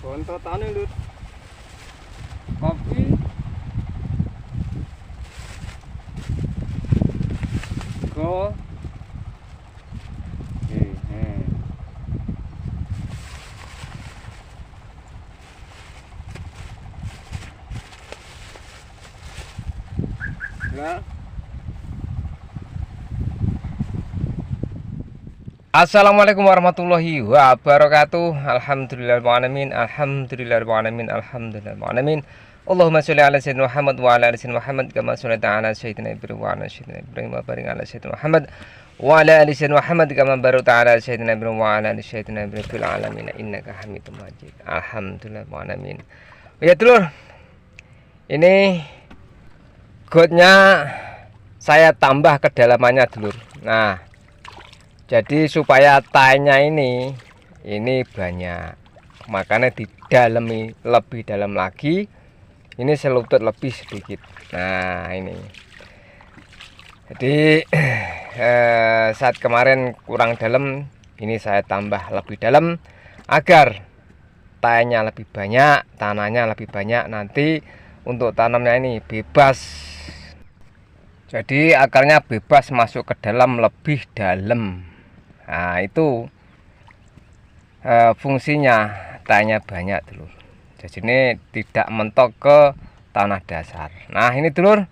Kontotane lho. Kopi go Nah, Assalamualaikum warahmatullahi wabarakatuh. Alhamdulillahirrahmanirrahim. Alhamdulillahirrahmanirrahim. Alhamdulillahirrahmanirrahim. Allahumma sholli ala sayyidina Muhammad wa ala ali sayyidina Muhammad kama shallaita ala sayyidina Ibrahim wa ala sayyidina Ibrahim wa barik ala sayyidina Muhammad wa ala ali sayyidina Muhammad kama barakta ala sayyidina Ibrahim wa ala ali sayyidina Ibrahim fil alamin innaka Hamidum Majid. Alhamdulillahirrahmanirrahim. Ya dulur, ini godnya saya tambah kedalamannya dulur. Nah, jadi supaya tainya ini banyak, makanya didalami lebih dalam lagi. Ini selutut lebih sedikit. Nah ini, jadi saat kemarin kurang dalam, ini saya tambah lebih dalam agar tainya lebih banyak, tanahnya lebih banyak. Nanti untuk tanamnya ini bebas. Jadi akarnya bebas masuk ke dalam lebih dalam. Nah itu fungsinya tanya banyak dulur. Jadi ini tidak mentok ke tanah dasar. Nah ini dulur,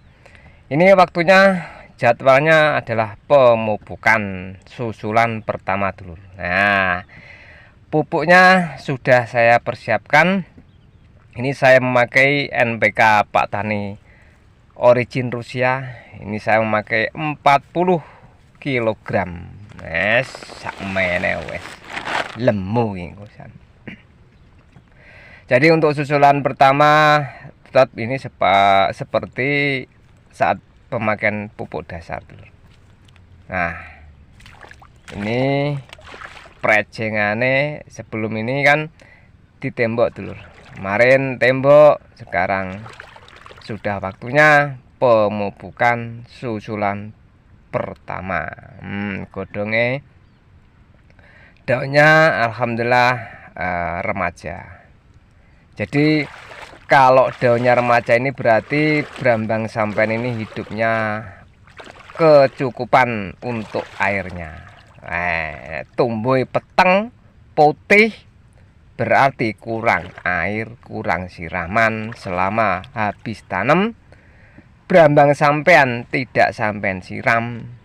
ini waktunya jadwalnya adalah pemupukan susulan pertama dulur. Nah pupuknya sudah saya persiapkan. Ini saya memakai NPK Pak Tani Origin Rusia. Ini saya memakai 40 kg. Wes sakmene wes lemu iki. Jadi untuk susulan pertama tetap ini seperti saat pemakaian pupuk dasar dulu. Nah, ini prejengane sebelum ini kan ditembok dulu. Kemarin tembok, sekarang sudah waktunya pemupukan susulan pertama. Godongnya daunnya alhamdulillah remaja. Jadi kalau daunnya remaja ini berarti brambang sampean ini hidupnya kecukupan untuk airnya. Tumbuh peteng putih berarti kurang air, kurang siraman selama habis tanam. Brambang sampean tidak sampean siram,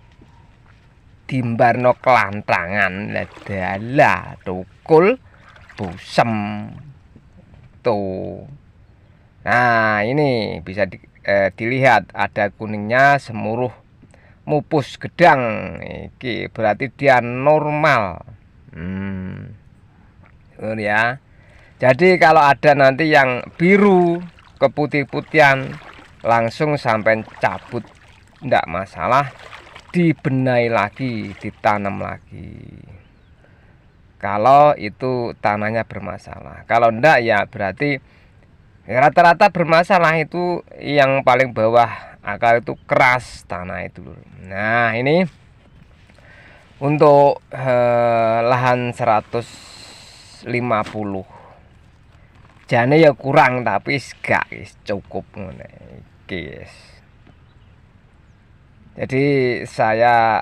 dimbarno kelantrangan, ladala tukul busem tuh. Nah ini bisa dilihat ada kuningnya semuruh mupus gedang. Iki berarti dia normal. Ya. Jadi kalau ada nanti yang biru keputih-putihan, langsung sampai cabut, tidak masalah, dibenahi lagi, ditanam lagi. Kalau itu tanahnya bermasalah, kalau enggak ya berarti rata-rata bermasalah. Itu yang paling bawah akar itu keras tanah itu. Nah ini untuk lahan 150 jane ya kurang, tapi gak cukup guys. Jadi saya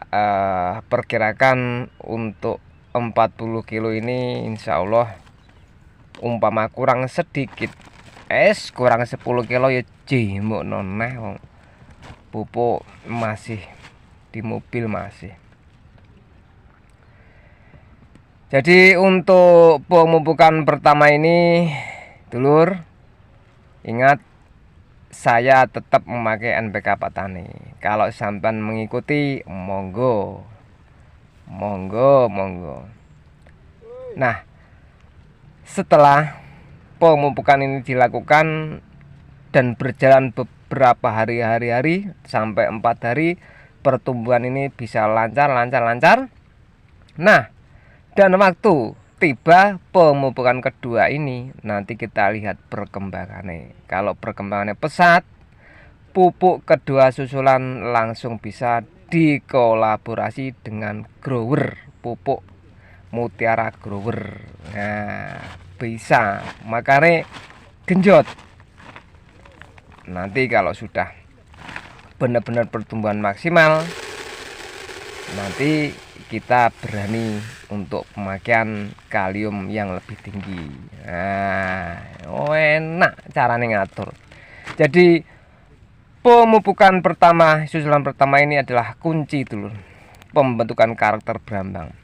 perkirakan untuk 40 kilo ini insya Allah, umpama kurang sedikit kurang 10 kilo ya jemuk noneh wong pupuk masih di mobil masih. Jadi untuk pemupukan pertama ini dulur, ingat saya tetap memakai NPK Pak Tani. Kalau sampan mengikuti monggo. Nah, setelah pemupukan ini dilakukan dan berjalan beberapa hari sampai 4 hari, pertumbuhan ini bisa lancar. Nah, dan waktu tiba pemupukan kedua ini, nanti kita lihat perkembangannya. Kalau perkembangannya pesat, pupuk kedua susulan langsung bisa dikolaborasi dengan grower pupuk Mutiara Grower. Nah, bisa, makanya genjot. Nanti kalau sudah benar-benar pertumbuhan maksimal, nanti kita berani untuk pemakaian kalium yang lebih tinggi. Nah, enak caranya ngatur. Jadi pemupukan pertama, susulan pertama ini adalah kunci dulu pembentukan karakter berambang.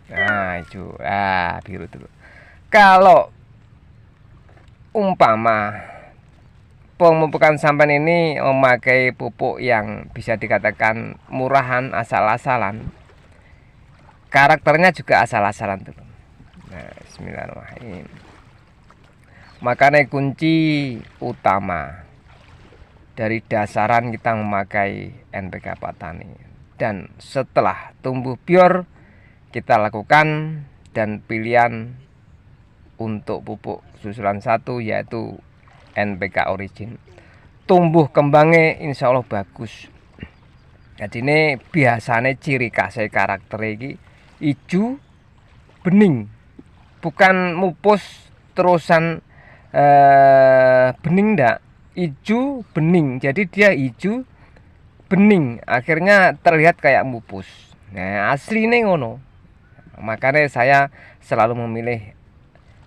Nah, itu biru dulu. Kalau umpama pemupukan sampan ini memakai pupuk yang bisa dikatakan murahan, asal-asalan, karakternya juga asal-asalan tuh. Nah, bismillahirrahmanirrahim. Makanya kunci utama dari dasaran kita memakai NPK Patani, dan setelah tumbuh bior kita lakukan, dan pilihan untuk pupuk susulan 1 yaitu NPK Origin. Tumbuh kembangnya insya Allah bagus. Jadi ini biasanya ciri khas karakter ini hijau bening, bukan mupus terusan bening ndak, hijau bening. Jadi dia hijau bening, akhirnya terlihat kayak mupus. Nah, aslinya ngono. Makanya saya selalu memilih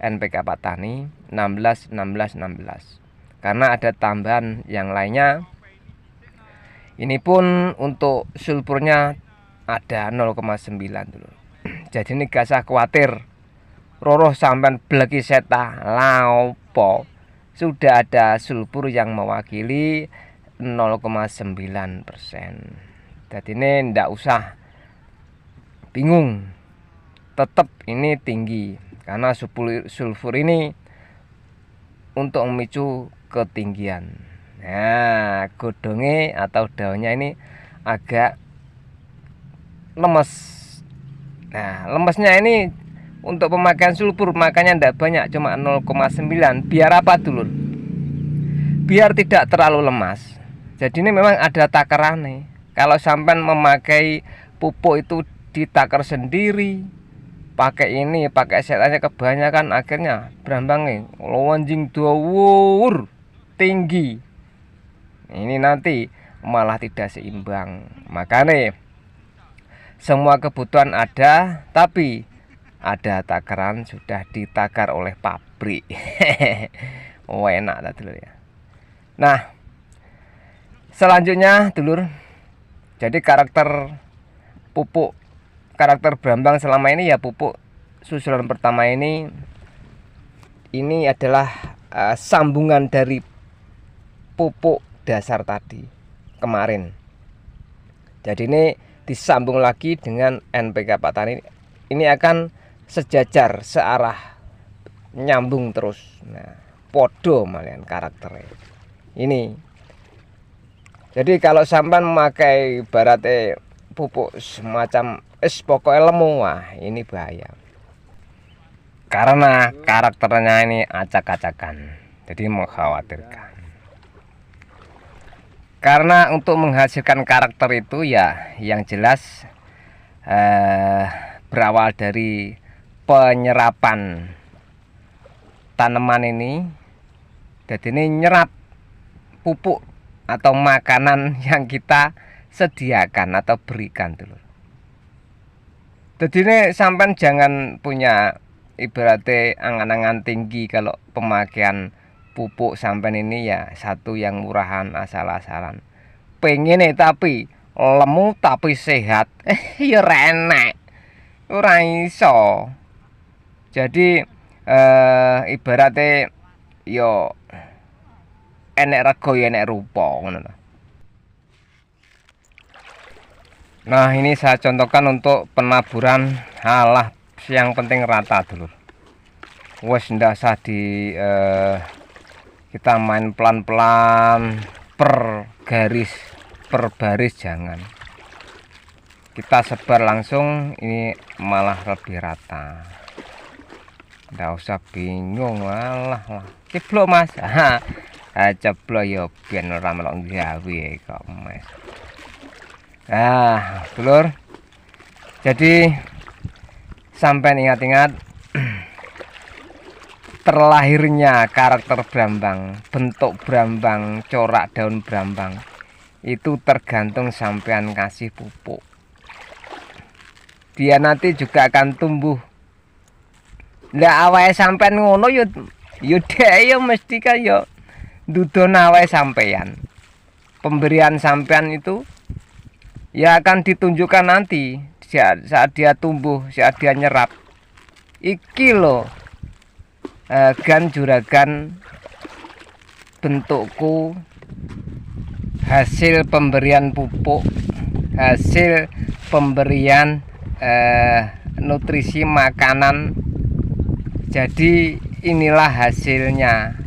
NPK Patani 16 16 16. Karena ada tambahan yang lainnya. Ini pun untuk sulfurnya ada 0,9 dulu. Jadi ini gak usah khawatir roroh sampean bleki seta laopo, sudah ada sulfur yang mewakili 0,9%. Jadi ini ndak usah bingung, tetap ini tinggi karena sulfur ini untuk memicu ketinggian. Nah, godongnya atau daunnya ini agak lemes. Nah, lemesnya ini untuk pemakaian sulfur makanya tidak banyak, cuma 0,9. Biar apa dulu? Biar tidak terlalu lemas. Jadi ini memang ada takarannya. Kalau sampai memakai pupuk itu ditakar sendiri, pakai ini, pakai setannya kebanyakan, akhirnya berambangnya lonjing dawur tinggi. Ini nanti malah tidak seimbang. Makanya semua kebutuhan ada, tapi ada takaran, sudah ditakar oleh pabrik. Oh, enak lah dulur ya. Nah, selanjutnya dulur, jadi karakter pupuk, karakter berambang selama ini ya pupuk susulan pertama ini adalah sambungan dari pupuk dasar tadi kemarin. Jadi ini disambung lagi dengan NPK Patani. Ini akan sejajar, searah, nyambung terus. Nah, podo malian karakternya. Ini. Jadi kalau sampan memakai barate pupuk semacam pokoknya lemu, wah ini bahaya. Karena karakternya ini acak-acakan. Jadi mengkhawatirkan. Karena untuk menghasilkan karakter itu ya yang jelas berawal dari penyerapan tanaman ini. Jadi ini nyerap pupuk atau makanan yang kita sediakan atau berikan dulu. Jadi ini sampai jangan punya ibaratnya angan-angan tinggi kalau pemakaian pupuk sampai ini ya satu yang murahan asal-asalan. Pengen tapi lemu tapi sehat, ya renek, ora iso. Jadi ibaratnya yo enek rego ya enek rupa ngono. Nah, ini saya contohkan untuk penaburan halah yang penting rata dulu. Wes ndak usah di kita main pelan-pelan per garis, per baris jangan. Kita sebar langsung, ini malah lebih rata. Ndak usah bingung, alah lah. Ceblok Mas. Ceblok ya ben ora melok gawe kok Mas. Dulur. Jadi sampai ingat-ingat terlahirnya karakter brambang, bentuk brambang, corak daun brambang itu tergantung sampean kasih pupuk. Dia nanti juga akan tumbuh. Lah awake sampean ngono yo dhek yo mesti kan yo ndudon awake sampean. Pemberian sampean itu ya akan ditunjukkan nanti saat dia tumbuh, saat dia nyerap. Iki loh gan juragan bentukku hasil pemberian pupuk, hasil pemberian nutrisi makanan. Jadi inilah hasilnya.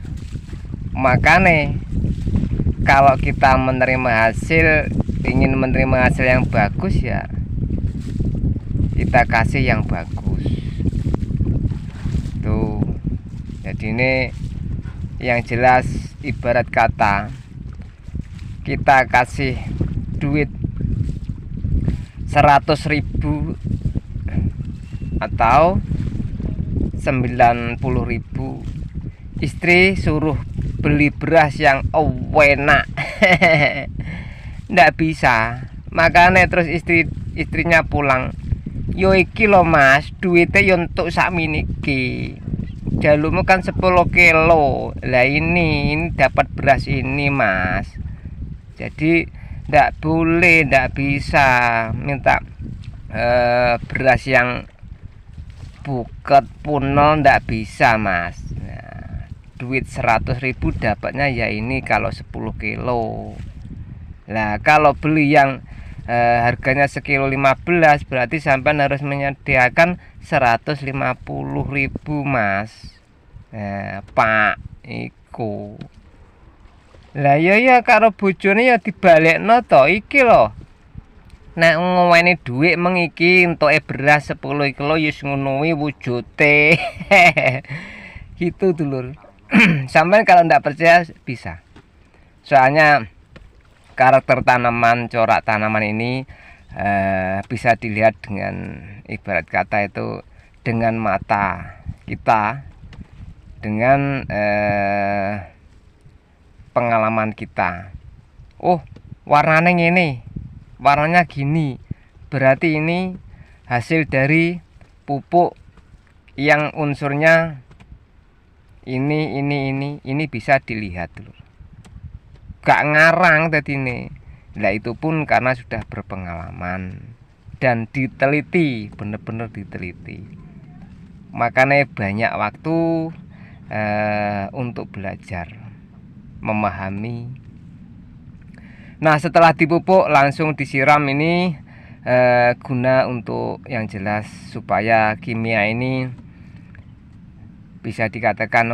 Makanya kalau kita menerima hasil, ingin menerima hasil yang bagus ya kita kasih yang bagus tuh. Jadi ini yang jelas ibarat kata kita kasih duit 100.000 atau 90.000, istri suruh beli beras yang enak ndak bisa. Makanya terus istrinya pulang, yo iki lo mas, duitnya yo untuk sakmene iki, jalurmu kan 10 kilo lah, ini dapat beras ini mas. Jadi ndak boleh, ndak bisa minta beras yang buket punol, ndak bisa mas. Nah, duit 100.000 dapatnya ya ini kalau 10 kilo. Nah kalau beli yang harganya sekilo 15, berarti sampai harus menyediakan 150.000 mas. Pak iku lah ya karo bojone ya dibalekno to iki lho. Nek ngoweni dhuwit mengiki entuk beras 10 kilo ya ngono wujute gitu dulur. Sampai kalau ndak percaya bisa, soalnya karakter tanaman, corak tanaman ini bisa dilihat dengan ibarat kata itu dengan mata kita, dengan pengalaman kita. Oh warnanya ini, warnanya gini, berarti ini hasil dari pupuk yang unsurnya ini bisa dilihat dulu. Gak ngarang tadi ini. Nah itu pun karena sudah berpengalaman dan diteliti, bener-bener diteliti. Makanya banyak waktu untuk belajar, memahami. Nah setelah dipupuk langsung disiram ini guna untuk yang jelas supaya kimia ini bisa dikatakan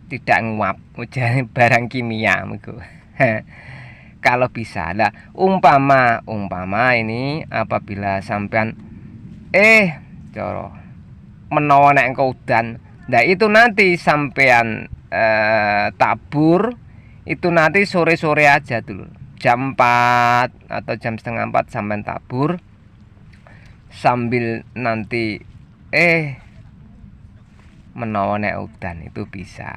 tidak nguap ujian barang kimia kalau bisa lah. Umpama ini apabila sampean coro menawa nek engko udan, nah itu nanti sampean tabur itu nanti sore-sore aja dulu, jam 4 atau jam setengah 4 sampean tabur sambil nanti menawa nek udan itu bisa.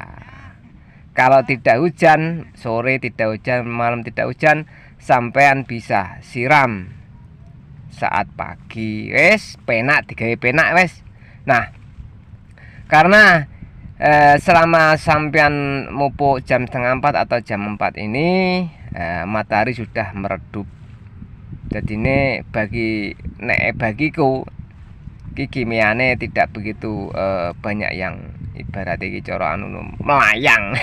Kalau tidak hujan, sore tidak hujan, malam tidak hujan, sampean bisa siram saat pagi. Wes penak digawe penak wes. Nah, karena selama sampean mupuk jam setengah 4 atau jam 4 ini matahari sudah meredup. Jadi ini bagiku kimiane tidak begitu banyak yang ibarat iki cara melayang.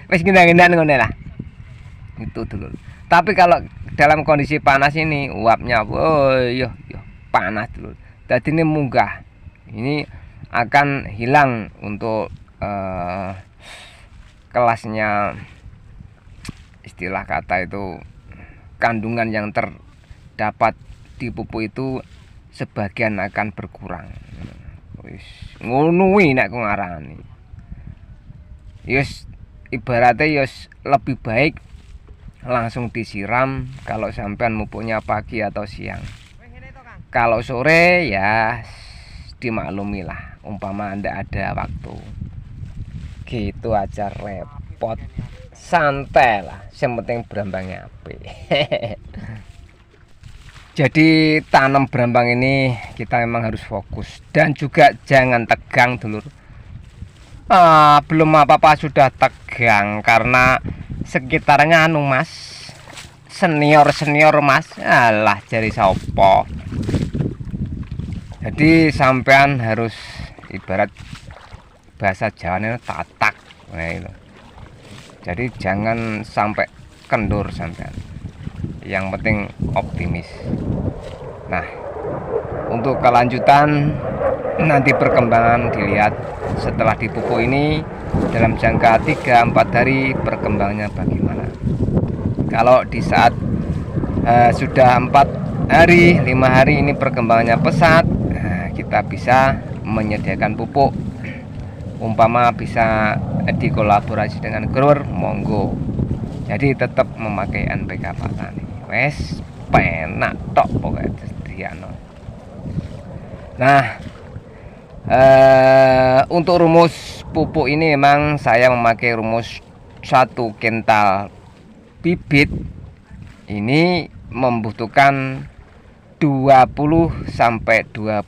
Wis gendang-gendang ngono lah. Itu dulu. Tapi kalau dalam kondisi panas ini uapnya yo panas dulu. Jadi ini munggah. Ini akan hilang untuk kelasnya, istilah kata itu kandungan yang terdapat di pupuk itu sebagian akan berkurang. Wis ngono nek ngarani. Yus ibaratnya yus lebih baik langsung disiram kalau sampean mupuknya pagi atau siang. Kalau sore ya dimaklumi lah, umpama ndak ada waktu. Gitu aja repot. Santai lah, yang penting berambangnya apik. Jadi tanam berambang ini kita memang harus fokus dan juga jangan tegang dulur. Belum apa-apa sudah tegang karena sekitarnya anu mas, senior mas, alah jari sopo. Jadi sampean harus ibarat bahasa Jawanya tatak. Nah, itu. Jadi jangan sampai kendur sampean. Yang penting optimis. Nah, untuk kelanjutan nanti perkembangan dilihat setelah dipupuk ini dalam jangka 3-4 hari perkembangannya bagaimana. Kalau di saat sudah 4 hari 5 hari ini perkembangannya pesat, kita bisa menyediakan pupuk, umpama bisa dikolaborasi dengan grower, monggo. Jadi tetap memakai NPK Patani. Wes penak tok pokoknya. Nah, untuk rumus pupuk ini memang saya memakai rumus 1 kental bibit ini membutuhkan 20 sampai 25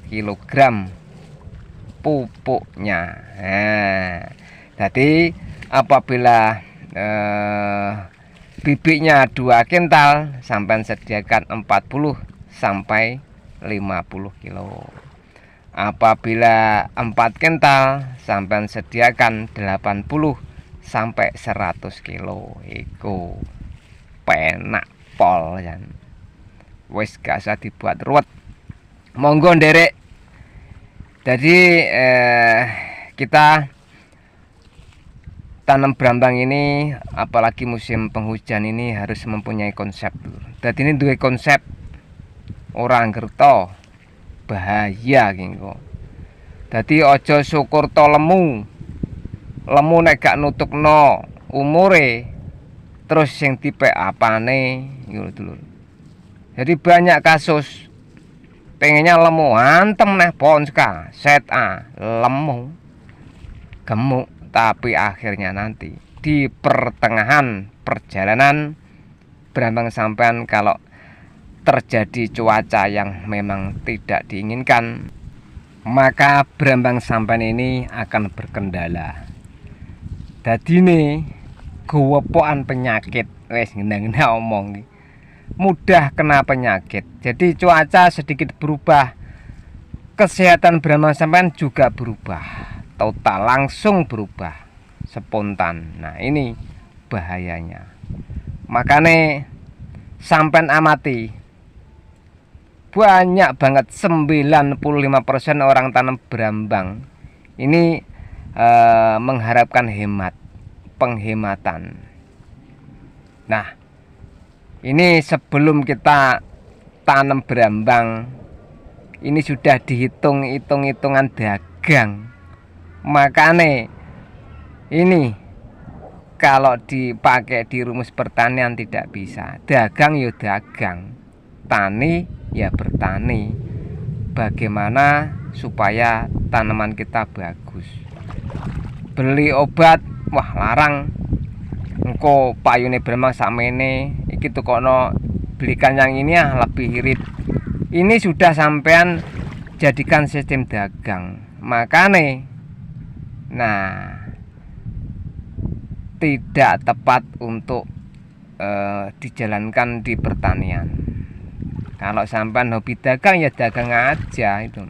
kg pupuknya. Nah, jadi apabila bibitnya 2 kental sampai sediakan 40 sampai 50 kilo. Apabila 4 kental sampai sediakan 80 sampai 100 kilo. Iku penak pol ya. Wes gak usah dibuat ruwet. Monggo nderek. Jadi kita tanam berambang ini apalagi musim penghujan ini harus mempunyai konsep. Jadi ini dua konsep orang gerto bahaya gitu. Jadi ojo syukur to lemu nek gak nutukno umure terus yang tipe apane gitu dulu. Jadi banyak kasus pengennya lemu antem neh ponska set lemu gemuk, tapi akhirnya nanti di pertengahan perjalanan berambang sampean kalau terjadi cuaca yang memang tidak diinginkan, maka berambang sampean ini akan berkendala. Jadi nih gowopokan penyakit wes ngena omong mudah kena penyakit. Jadi cuaca sedikit berubah, kesehatan berambang sampean juga berubah, total langsung berubah spontan. Nah ini bahayanya. Makanya sampean amati, banyak banget 95% orang tanam berambang ini mengharapkan penghematan. Nah ini sebelum kita tanam berambang ini sudah dihitung hitungan dagang. Makanya ini kalau dipakai di rumus pertanian tidak bisa. Dagang ya dagang, tani ya bertani. Bagaimana supaya tanaman kita bagus? Beli obat, wah larang. Engko payune berambang samene iki tukono belikan yang ini lebih irit. Ini sudah sampean jadikan sistem dagang. Makanya nah tidak tepat untuk dijalankan di pertanian. Kalau sampean hobi dagang ya dagang aja itu.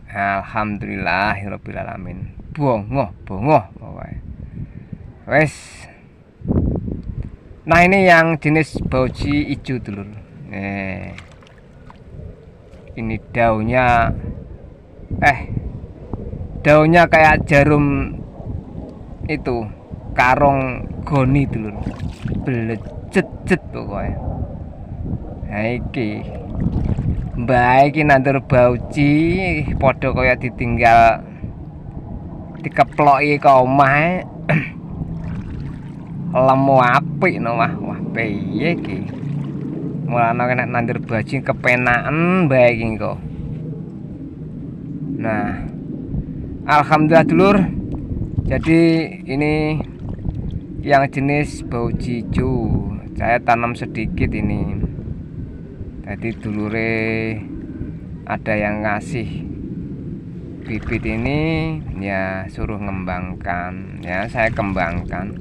Alhamdulillahirabbil alamin. Bongoh pokoknya. Wes. Nah ini yang jenis bauji hijau dulur. Ini daunnya daunnya kayak jarum itu karong goni dulur, belejet pokoknya. Nah iki mbak iki nandur bauji podo kaya ditinggal dikeploki ke omah lemu apik no wah piye iki mulane nek nandur bauji kepenaken bae iki kok. Nah, alhamdulillah dulur. Jadi ini yang jenis bauji hijau saya tanam sedikit ini. Jadi dulure ada yang ngasih bibit ini, ya suruh ngembangkan, ya saya kembangkan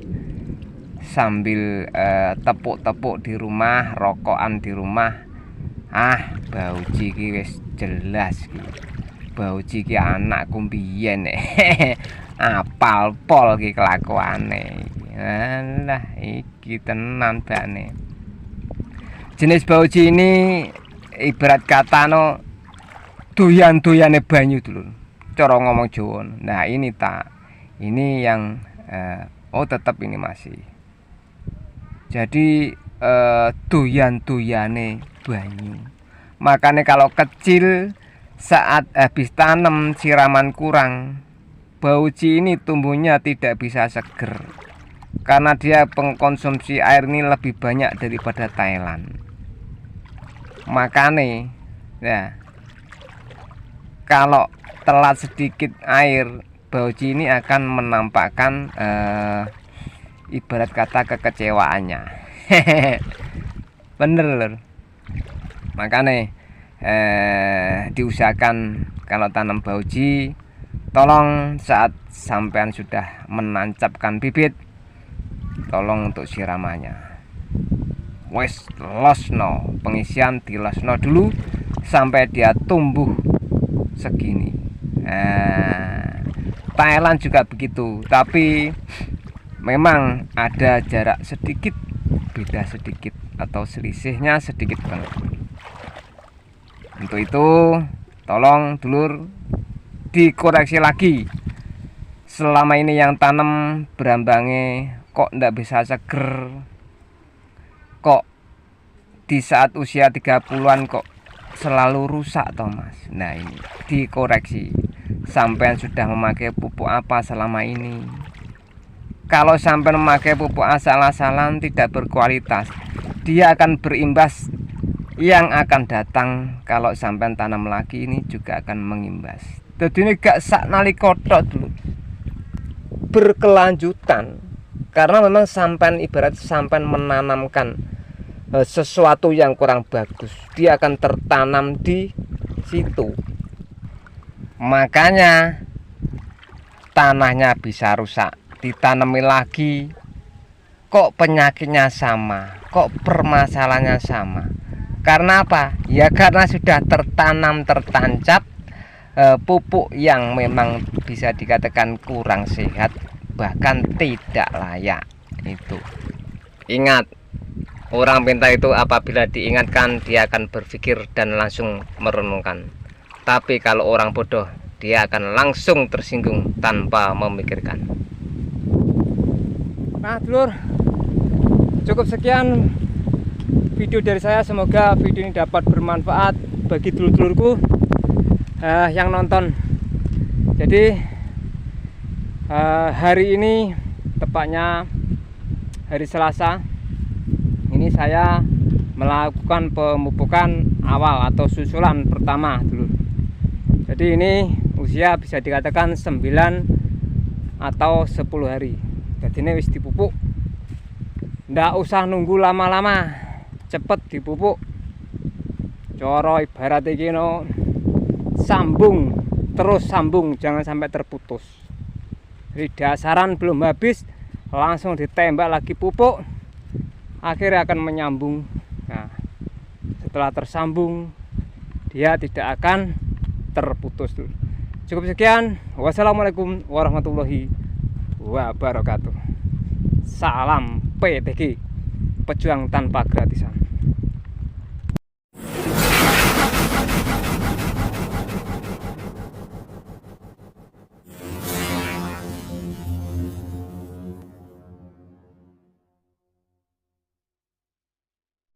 sambil tepuk-tepuk di rumah, rokokan di rumah. Bauji ki wis jelas ki. Bauji ki anakku mbiyen apal pol ki kelakuane. Alah iki tenan bane. Jenis bauji ini ibarat kata no doyan-doyane banyu dulu. Cara ngomong Jawa. Nah, ini yang tetap ini masih. Jadi doyan-doyane banyu. Makanya kalau kecil saat habis tanam siraman kurang, bauji ini tumbuhnya tidak bisa seger karena dia pengkonsumsi air ini lebih banyak daripada Thailand. Makanya ya, kalau telat sedikit air, bauji ini akan menampakkan ibarat kata kekecewaannya. Bener. Makanya diusahakan kalau tanam bauji, tolong saat sampean sudah menancapkan bibit, tolong untuk siramannya wes losno, pengisian di losno dulu sampai dia tumbuh segini. Thailand juga begitu, tapi memang ada jarak sedikit, beda sedikit atau selisihnya sedikit banget. Untuk itu tolong dulur dikoreksi lagi. Selama ini yang tanam berambange kok ndak bisa seger, kok di saat usia 30-an kok selalu rusak toh Mas. Nah, ini dikoreksi. Sampean sudah memakai pupuk apa selama ini? Kalau sampean memakai pupuk asal-asalan tidak berkualitas, dia akan berimbas. Yang akan datang kalau sampean tanam lagi ini juga akan mengimbas. Jadi ini gak sak nalika tok dulu, berkelanjutan. Karena memang sampean ibarat sampean menanamkan sesuatu yang kurang bagus, dia akan tertanam di situ. Makanya tanahnya bisa rusak, ditanami lagi, kok penyakitnya sama, kok permasalahannya sama. Karena apa? Ya karena sudah tertancap pupuk yang memang bisa dikatakan kurang sehat, bahkan tidak layak. Itu ingat, orang pintar itu apabila diingatkan dia akan berpikir dan langsung merenungkan. Tapi kalau orang bodoh, dia akan langsung tersinggung tanpa memikirkan. Nah dulur, cukup sekian video dari saya. Semoga video ini dapat bermanfaat bagi dulur-dulurku yang nonton. Jadi hari ini tepatnya hari Selasa ini saya melakukan pemupukan awal atau susulan pertama dulu. Jadi ini usia bisa dikatakan 9 atau 10 hari. Jadi ini wis dipupuk, ndak usah nunggu lama-lama, cepet dipupuk. Coro ibarat iki no, sambung, terus sambung, jangan sampai terputus. Jadi dasaran belum habis langsung ditembak lagi pupuk, akhirnya akan menyambung. Nah, setelah tersambung dia tidak akan terputus dulu. Cukup sekian. Wassalamualaikum warahmatullahi wabarakatuh. Salam PTG, pejuang tanpa gratisan.